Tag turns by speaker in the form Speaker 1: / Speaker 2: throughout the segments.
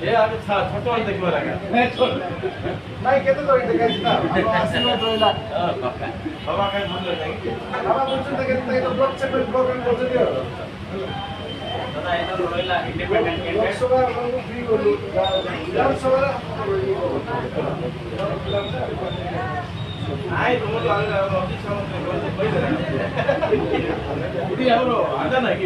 Speaker 1: ये आगे छोटो वाला देखिबा लागा
Speaker 2: नहीं केते तो देखाई ना अब आशीर्वाद रहला
Speaker 1: बाबा काय बोलले नाही
Speaker 2: बाबा बोलछन त केते तो ब्लॉक से प्रोग्राम करछ दियो
Speaker 1: दादा एतो रोइला इंडिपेंडेंट कैंडिडेट
Speaker 2: लोकसभा हमहु फ्री बोलू विधानसभा
Speaker 1: आय तुम अति समस्या इति ಅವರು ಅದನ की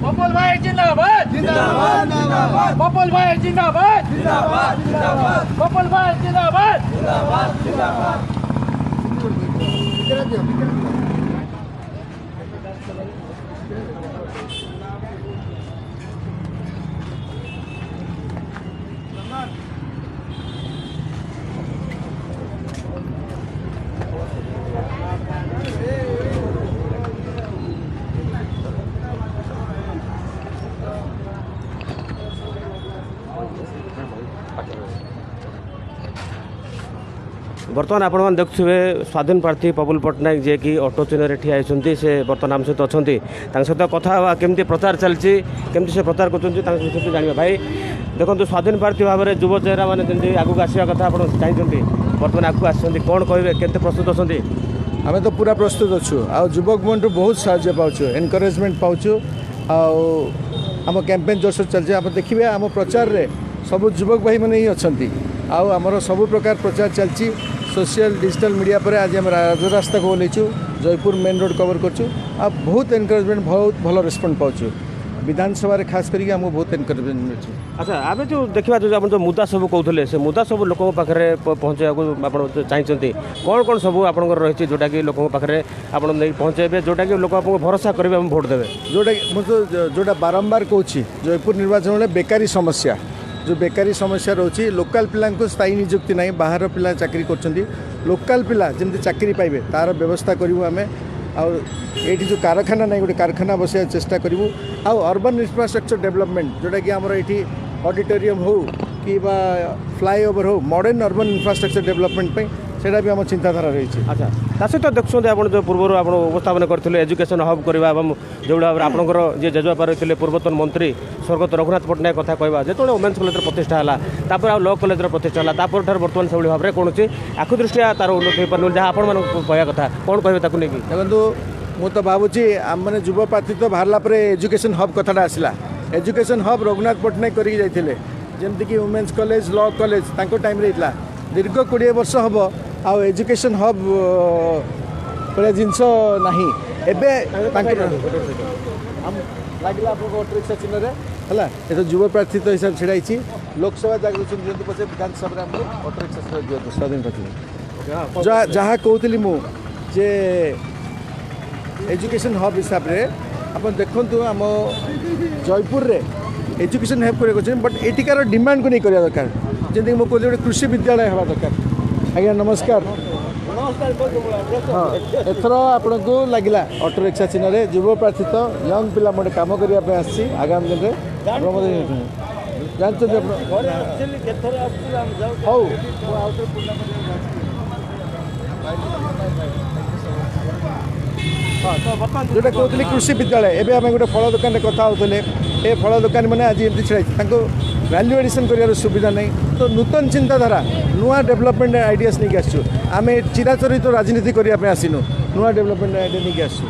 Speaker 3: पपुल भाई जिंदाबाद जिंदाबाद जिंदाबाद पपुल भाई जिंदाबाद जिंदाबाद जिंदाबाद पपुल भाई जिंदाबाद जिंदाबाद जिंदाबाद
Speaker 4: बर्तमान आपण मैंने देखुए स्वाधीन प्रार्थी पपुल पट्टनायक जे कि ऑटो चिन्ह ठिया होती से बर्तमान आम सहित अच्छा सहित कथा केमती प्रचार चलती केमती से प्रचार कर जाना भाई देखो स्वाधीन प्रार्थी भाव में युव चेहरा मैंने आगू आसवा कथा आप चाहते बर्तमान आगू आसते कौन कहे के प्रस्तुत अच्छा
Speaker 2: आम तो पूरा प्रस्तुत अच्छु आ युवक मन बहुत साहय पाचु एनकरेजमेंट पाचु आम कैंपेन जोश चलती आप देखिए आम प्रचार रे सब युवक भाई मैंने ही अच्छा आमर सब प्रकार प्रचार चलती सोशल डिजिटल मीडिया पर आज आम राजरास्ता को ओल्लैचु जयपुर मेन रोड कवर करचु आ बहुत एनकरेजमेंट बहुत भल रिस्पॉन्स पाचु विधानसभा खास करके आमको बहुत एनकरेजमेंट मिलूँ।
Speaker 4: अच्छा आम जो देखा जो मुद्दा सब कहते से मुद्दा सब लोकों पाखे पहुँचा आप चाहते कौन कौन सब आप रही जोटा कि लोकों पाखे आप पहुँचे जोटा कि लोक आपको भरोसा करेंगे हम भोट देवे
Speaker 2: जोटा मुझे जोटा बारंबार कहूँ जयपुर निर्वाचन में बेकारी समस्या जो बेकारी समस्या रोची लोकल पिला स्थायी निजुक्ति नहीं बाहर पिला चाकरी कर लोकल पिला जमी चाकरी पाइबे तार व्यवस्था करूँ आम ये जो कारखाना नहीं गोटे कारखाना बसैया चेष्टा करूँ अर्बन इंफ्रास्ट्रक्चर डेवलपमेंट जोटा कि आमर ये ऑडिटोरियम हो कि फ्लाईओवर हो मॉडर्न अर्बन इंफ्रास्ट्रक्चर डेवलपमेंट सेटा भी आम चिंताधारा रही है।
Speaker 4: अच्छा ता सहित देखुं आप जो पूर्व आप उपस्थापन करते एजुकेशन हब करवा जो भाव में आपंकर जी जेजबापा रही पूर्वतन मंत्री स्वर्गत रघुनाथ पट्टनायक कथा कहवा जो वुमेन्स कॉलेज प्रतिष्ठा है लॉ कॉलेज प्रतिष्ठा है बर्तमान से भाव में कौन आखु दृष्टिया तार उन्नति हो पार जहाँ आपण कहवा कथा कौन कहे नहीं
Speaker 2: देखो मुझे भावुँ आम मैंने युवा प्रार्थी तो बाहर एजुकेशन हब कथाटा आसला एजुकेशन हब रघुनाथ पट्टनायक करते जमीक women's college law college time होता दीर्घ 20 वर्ष हम एजुकेशन हब भाया जिनस ना लगे ऑटो रिक्शा चिन्ह है ये तो युवा प्रार्थी तो हिसाब छिड़ाई लोकसभा जागरूक दिखाते पचे विधानसभा ऑटो रिक्शा दिखाते स्वाधीन प्रार्थी जहाँ कहती मुझे एजुकेशन हब हिसाब से आप देखु आम जयपुर रे एजुकेशन हब कर बट एटिकार डिमांड को नहीं करवा दरकार जमी मुझे कहते गोटे कृषि विद्यालय हवा दरकार। आज्ञा नमस्कार ହଁ ଏଥର ଆପଣଙ୍କୁ ଲାଗିଲା ଅଟୋ ରିକ୍ସା ଚିହ୍ନରେ ଯୁବ ପ୍ରାର୍ଥୀ ତ ୟଙ୍ଗ ପିଲା ଗୋଟେ କାମ କରିବା ପାଇଁ ଆସିଛି ଆଗାମୀ ଦିନରେ ଆପଣ ମଧ୍ୟ ଜାଣିଛନ୍ତି ଆପଣ ହଉ ମୁଁ ଆଉ ଥରେ ପୁରୁଣା ହଁ ତ ବର୍ତ୍ତମାନ ଯେଉଁଟା କହୁଥିଲି କୃଷି ବିଦ୍ୟାଳୟ ଏବେ ଆମେ ଗୋଟେ ଫଳ ଦୋକାନରେ କଥା ହେଉଥିଲେ ଏ ଫଳ ଦୋକାନୀ ମାନେ ଆଜି ଏମିତି ଛିଡ଼ା ହେଇଛି ତାଙ୍କୁ ଭ୍ୟାଲ୍ୟୁ ଏଡ଼ିସନ୍ କରିବାର ସୁବିଧା ନାହିଁ ତ ନୂତନ ଚିନ୍ତାଧାରା ନୂଆ ଡେଭଲପମେଣ୍ଟ ଆଇଡ଼ିଆସ୍ ନେଇକି ଆସିଛୁ ଆମେ ଚିରାଚରିତ ରାଜନୀତି କରିବା ପାଇଁ ଆସିନୁ ନୂଆ ଡେଭଲପମେଣ୍ଟ ଆଇଡ଼ିଆ ନେଇକି ଆସିଛୁ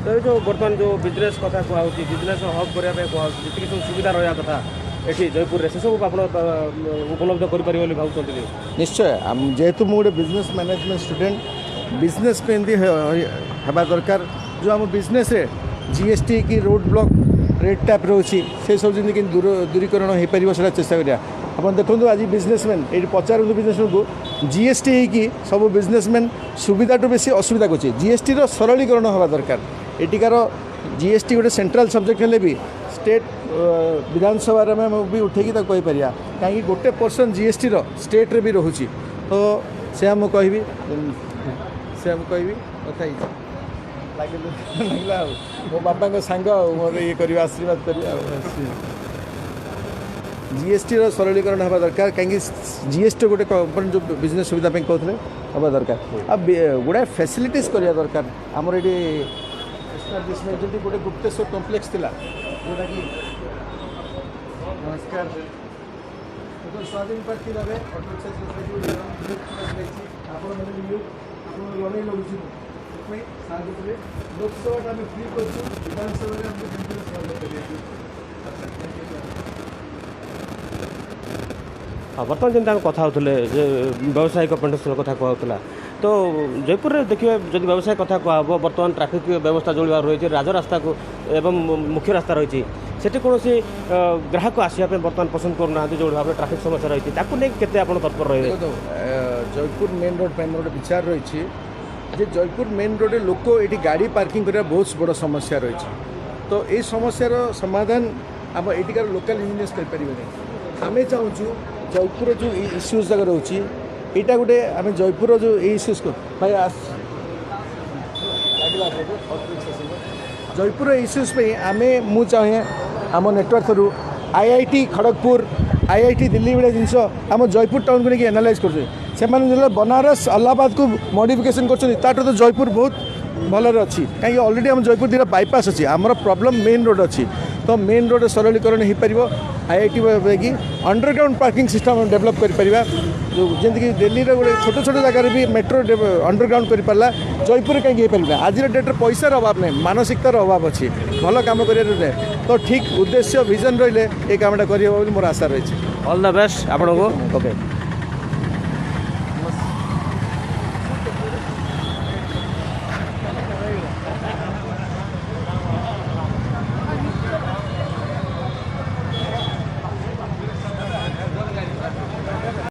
Speaker 4: ତ ଏ ଯେଉଁ ବର୍ତ୍ତମାନ ଯେଉଁ ବିଜନେସ୍ କଥା କୁହାହେଉଛି ବିଜନେସ୍ ହବ୍ କରିବା ପାଇଁ କୁହାହେଉଛି ଯେତିକି ସବୁ ସୁବିଧା ରହିବା କଥା ଏଠି ଜୟପୁରରେ ସେସବୁ ଆପଣ ଉପଲବ୍ଧ କରିପାରିବେ ବୋଲି ଭାବୁଛନ୍ତି କି?
Speaker 2: ନିଶ୍ଚୟ ଯେହେତୁ ମୁଁ ଗୋଟେ ବିଜନେସ୍ ମ୍ୟାନେଜମେଣ୍ଟ ଷ୍ଟୁଡେଣ୍ଟ ବିଜନେସ୍ ପାଇଁ ଏମିତି ହେବା ଦରକାର ଯେଉଁ ଆମ ବିଜନେସ୍ରେ ଜିଏସ୍ଟି କି ରୋଡ୍ ବ୍ଲକ୍ ରେଟ୍ ଟ୍ୟାପ୍ ରହୁଛି ସେସବୁ ଯେମିତି ଦୂରୀକରଣ ହୋଇପାରିବ ସେଇଟା ଚେଷ୍ଟା କରିବା ଆପଣ ଦେଖନ୍ତୁ ଆଜି ବିଜନେସମ୍ୟାନ୍ ଏଇଠି ପଚାରନ୍ତୁ ବିଜନେସମ୍ୟାନ୍କୁ ଜିଏସ୍ଟି ହେଇକି ସବୁ ବିଜନେସମ୍ୟାନ୍ ସୁବିଧାଠୁ ବେଶୀ ଅସୁବିଧା କରୁଛି ଜିଏସ୍ଟିର ସରଳୀକରଣ ହେବା ଦରକାର ଏଠିକାର ଜିଏସ୍ଟି ଗୋଟେ ସେଣ୍ଟ୍ରାଲ୍ ସବଜେକ୍ଟ ହେଲେ ବି ଷ୍ଟେଟ୍ ବିଧାନସଭାରେ ଆମେ ବି ଉଠେଇକି ତାକୁ କହିପାରିବା କାହିଁକି 1% ଜିଏସ୍ଟିର ଷ୍ଟେଟ୍ରେ ବି ରହୁଛି ତ ସେୟା ମୁଁ କହିବି କଥା ହେଇଛି ଲାଗିଲା ଆଉ ମୋ ବାପାଙ୍କ ସାଙ୍ଗ ଆଉ ମୋର ଇଏ କରିବା ଆଶୀର୍ବାଦ କରିବା ଆଉ ଜିଏସ୍ଟିର ସରଳୀକରଣ ହେବା ଦରକାର କାହିଁକି ଜିଏସ୍ଟି ଗୋଟେ କମ୍ପାନୀ ଯେଉଁ ବିଜନେସ୍ ସୁବିଧା ପାଇଁ କହୁଥିଲେ ହେବା ଦରକାର ଆଉ ଗୁଡ଼ାଏ ଫ୍ୟାସିଲିଟିସ୍ କରିବା ଦରକାର ଆମର ଏଠି ଏଷ୍ଟାବ୍ଲିଶମେଣ୍ଟ ଯେମିତି ଗୋଟେ ଗୁପ୍ତେଶ୍ୱର କମ୍ପ୍ଲେକ୍ସ ଥିଲା ଯେଉଁଟାକି ନମସ୍କାର ସ୍ୱାଧୀନ ପ୍ରାର୍ଥୀ ଭାବେ ଆପଣମାନେ ଲଢ଼େଇ ଲଢ଼ୁଛୁ ସେଥିପାଇଁ ସାହାଯ୍ୟ କରିବେ ଲୋକସଭାଟା ଆମେ ଫ୍ରି କରୁଛୁ ବିଧାନସଭାରେ ଆମକୁ ଯେମିତି ସହଯୋଗ କରିବାକୁ
Speaker 4: ବର୍ତ୍ତମାନ ଯେମିତି ଆମେ କଥା ହେଉଥିଲେ ଯେ ବ୍ୟବସାୟିକ ପେଣ୍ଟେନ୍ସର କଥା କୁହାହେଉଥିଲା ତ ଜୟପୁରରେ ଦେଖିବେ ଯଦି ବ୍ୟବସାୟ କଥା କୁହାହେବ ବର୍ତ୍ତମାନ ଟ୍ରାଫିକ୍ ବ୍ୟବସ୍ଥା ଯେଉଁ ରହିଛି ରାଜରାସ୍ତାକୁ ଏବଂ ମୁଖ୍ୟ ରାସ୍ତା ରହିଛି ସେଠି କୌଣସି ଗ୍ରାହକ ଆସିବା ପାଇଁ ବର୍ତ୍ତମାନ ପସନ୍ଦ କରୁନାହାନ୍ତି ଯେଉଁ ଭାବରେ ଟ୍ରାଫିକ୍ ସମସ୍ୟା ରହିଛି ତାକୁ ନେଇକି କେତେ ଆପଣ ତତ୍ପର ରହିବେ?
Speaker 2: ଜୟପୁର ମେନ୍ ରୋଡ଼ ପାଇଁ ମୋର ଗୋଟେ ବିଚାର ରହିଛି ଯେ ଜୟପୁର ମେନ୍ ରୋଡ଼ରେ ଲୋକ ଏଠି ଗାଡ଼ି ପାର୍କିଂ କରିବା ବହୁତ ବଡ଼ ସମସ୍ୟା ରହିଛି ତ ଏଇ ସମସ୍ୟାର ସମାଧାନ ଆମ ଏଠିକାର ଲୋକାଲ୍ ଇଞ୍ଜିନିୟର୍ସ କରିପାରିବେନି ଆମେ ଚାହୁଁଛୁ ଜୟପୁରର ଯେଉଁ ଇସ୍ୟୁଜ୍ ଯାକ ରହୁଛି ଏଇଟା ଗୋଟେ ଆମେ ଜୟପୁରର ଯେଉଁ ଏଇ ଇସ୍ୟୁଜ୍ ଭାଇ ଜୟପୁରର ଇସ୍ୟୁଜ୍ ପାଇଁ ମୁଁ ଚାହେଁ ଆମ network through IIT Kharagpur IIT Delhi ଭଳିଆ ଜିନିଷ ଆମ ଜୟପୁର ଟାଉନକୁ ନେଇକି ଆନାଲାଇଜ୍ କରୁଛନ୍ତି ସେମାନେ ଯେତେବେଳେ ବନାରସ ଆହ୍ଲାବାଦକୁ ମଡ଼ିଫିକେସନ୍ କରୁଛନ୍ତି ତାଠୁ ତ ଜୟପୁର ବହୁତ ଭଲରେ ଅଛି କାହିଁକି ଅଲରେଡ଼ି ଆମ ଜୟପୁର ଦୁଇଟା ବାଇପାସ୍ ଅଛି ଆମର ପ୍ରୋବ୍ଲେମ୍ ମେନ୍ ରୋଡ଼ ଅଛି ତ ମେନ୍ ରୋଡ଼ରେ ସରଳୀକରଣ ହୋଇପାରିବ IIT ପାଇକି ଅଣ୍ଡରଗ୍ରାଉଣ୍ଡ ପାର୍କିଂ ସିଷ୍ଟମ୍ ଆମେ ଡେଭଲପ୍ କରିପାରିବା ଯେଉଁ ଯେମିତିକି ଦିଲ୍ଲୀର ଗୋଟେ ଛୋଟ ଛୋଟ ଜାଗାରେ ବି ମେଟ୍ରୋ ଅଣ୍ଡରଗ୍ରାଉଣ୍ଡ କରିପାରିଲା ଜୟପୁରରେ କାହିଁକି ହେଇପାରିଲା ଆଜିର ଡେଟ୍ରେ ପଇସାର ଅଭାବ ନାହିଁ ମାନସିକତାର ଅଭାବ ଅଛି ଭଲ କାମ କରିବାର ତ ଠିକ୍ ଉଦ୍ଦେଶ୍ୟ ଭିଜନ୍ ରହିଲେ ଏ କାମଟା କରିହେବ ବୋଲି ମୋର ଆଶା ରହିଛି।
Speaker 4: ଅଲ୍ ଦ ବେଷ୍ଟ ଆପଣଙ୍କୁ ଓକେ।